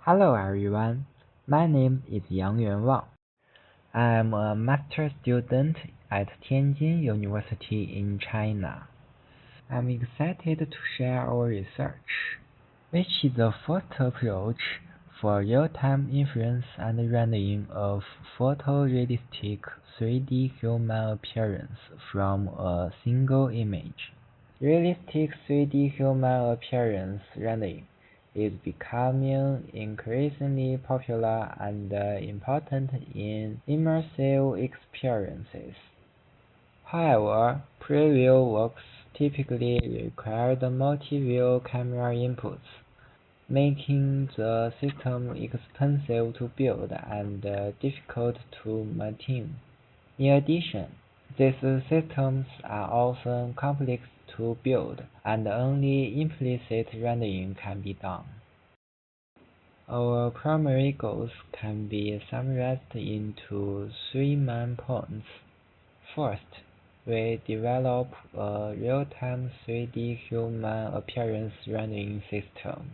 Hello everyone, my name is Yang Yuanwang. I am a master student at Tianjin University in China. I'm excited to share our research, which is the first approach for real-time inference and rendering of photorealistic 3D human appearance from a single image. Realistic 3D human appearance rendering is becoming increasingly popular and important in immersive experiences. However, preview works typically require the multi-view camera inputs, making the system expensive to build and difficult to maintain. In addition, these systems are often complex to build, and only implicit rendering can be done. Our primary goals can be summarized into three main points. First, we develop a real-time 3D human appearance rendering system.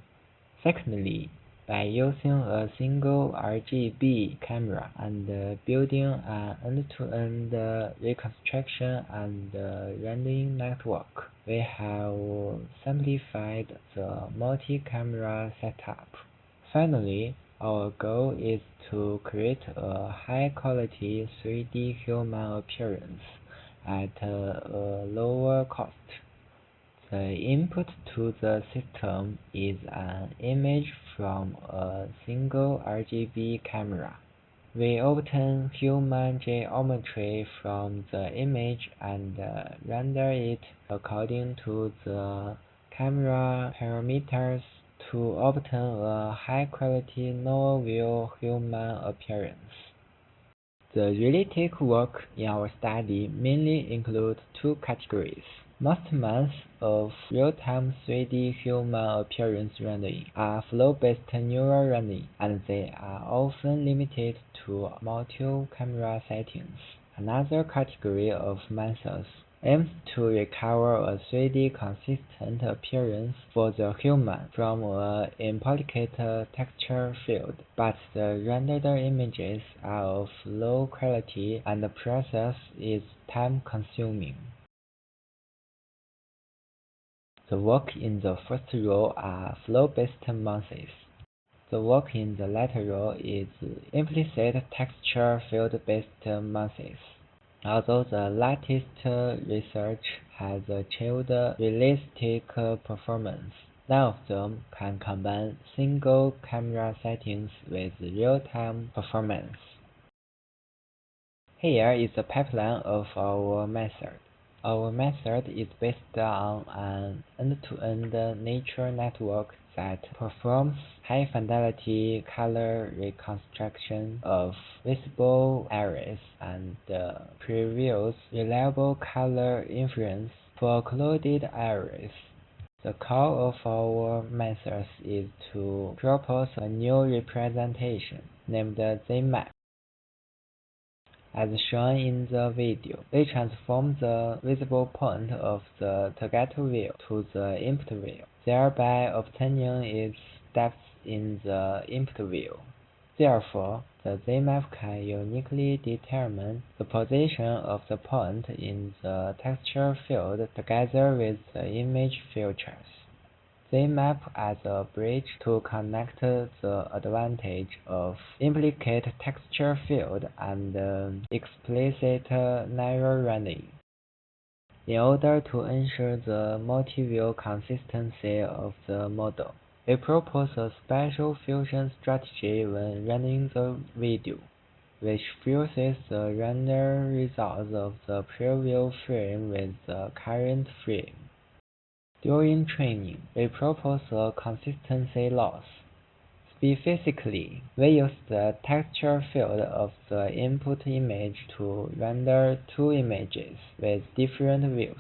Secondly, by using a single RGB camera and building an end-to-end reconstruction and rendering network, we have simplified the multi-camera setup. Finally, our goal is to create a high-quality 3D human appearance at a lower cost. The input to the system is an image from a single RGB camera. We obtain human geometry from the image and render it according to the camera parameters to obtain a high-quality no-view human appearance. The related work in our study mainly includes two categories. Most methods of real-time 3D human appearance rendering are flow-based neural rendering, and they are often limited to multi-camera settings. Another category of methods aims to recover a 3D consistent appearance for the human from an implicate texture field, but the rendered images are of low quality and the process is time-consuming. The work in the first row are flow-based methods. The work in the latter row is implicit texture field-based methods. Although the latest research has achieved realistic performance, none of them can combine single camera settings with real-time performance. Here is the pipeline of our method. Our method is based on an end-to-end neural network that performs high-fidelity color reconstruction of visible areas and previews reliable color inference for occluded areas. The core of our method is to propose a new representation named ZMap. As shown in the video, we transform the visible point of the target view to the input view, thereby obtaining its depth in the input view. Therefore, the ZMap can uniquely determine the position of the point in the texture field together with the image features. ZMap as a bridge to connect the advantage of implicate texture field and explicit neural rendering. In order to ensure the multi-view consistency of the model, we propose a special fusion strategy when rendering the video, which fuses the render results of the previous frame with the current frame. During training, we propose a consistency loss. Specifically, we use the texture field of the input image to render two images with different views,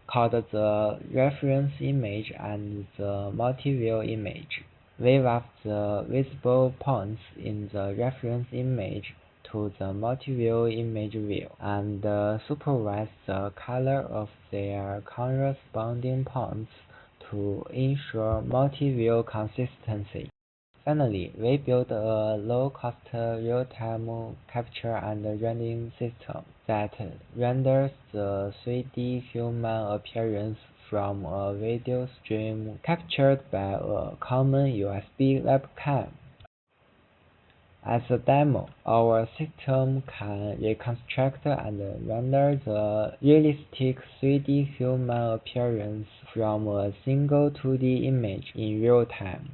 called the reference image and the multi-view image. We map the visible points in the reference image to the multi-view image view and supervise the color of their corresponding points to ensure multi-view consistency. Finally, we built a low-cost real-time capture and rendering system that renders the 3D human appearance from a video stream captured by a common USB webcam. As a demo, our system can reconstruct and render the realistic 3D human appearance from a single 2D image in real time.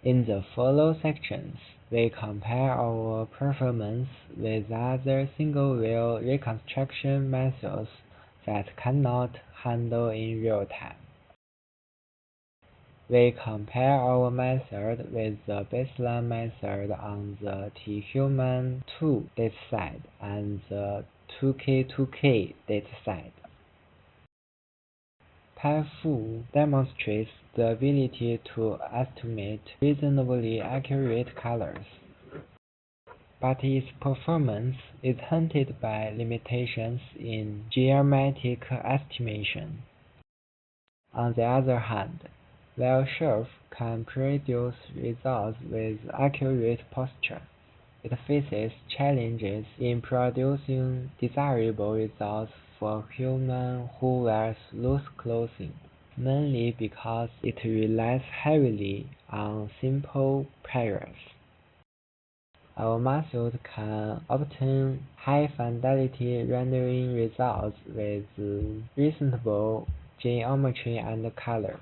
In the follow sections, we compare our performance with other single-view reconstruction methods that cannot handle in real time. We compare our method with the baseline method on the T-Human2 dataset and the 2K2K dataset. PyFu demonstrates the ability to estimate reasonably accurate colors, but its performance is hindered by limitations in geometric estimation. On the other hand, while Surf can produce results with accurate posture, it faces challenges in producing desirable results for humans who wear loose clothing, mainly because it relies heavily on simple prayers. Our method can obtain high-fidelity rendering results with reasonable geometry and color.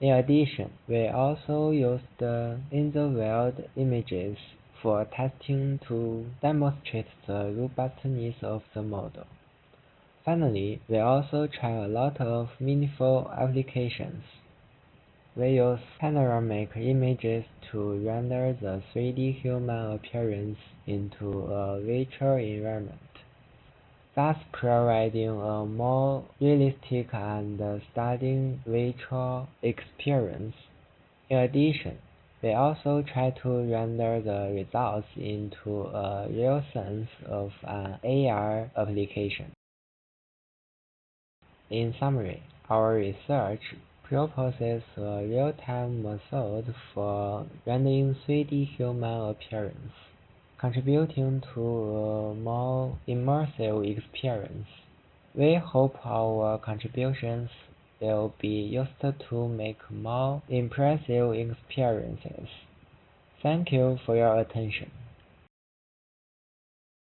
In addition, we also used in-the-wild images for testing to demonstrate the robustness of the model. Finally, we also try a lot of meaningful applications. We use panoramic images to render the 3D human appearance into a virtual environment, thus providing a more realistic and stunning virtual experience. In addition, we also try to render the results into a real sense of an AR application. In summary, our research proposes a real-time method for rendering 3D human appearance, contributing to a more immersive experience. We hope our contributions will be used to make more impressive experiences. Thank you for your attention.